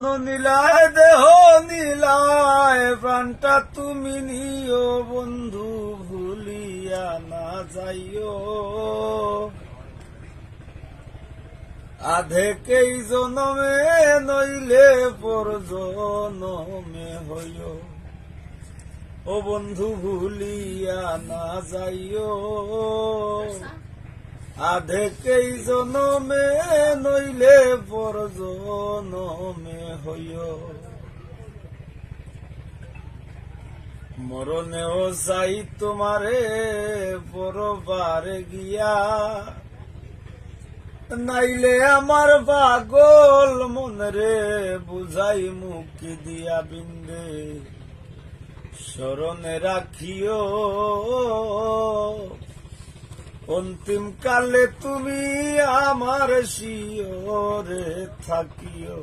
নীলায় দেহ নীলায় প্রাণটা তুমি নিও বন্ধু ভুলিয়া না যাইও। আধেকেই জনমে নইলে পর জনমে হইও। ও বন্ধু ভুলিয়া না যাইও। আধেকেই জনমে নইলে পর জনমে হইও। মরণেও চাই তোমারে পরবারে গিয়া, নাইলে আমার পাগল মনরে বুঝাই মুক্তি দিয়া বিন্দে স্মরণে রাখিও। অন্তিম কালে তুমি আমার শিয়রে থাকিও।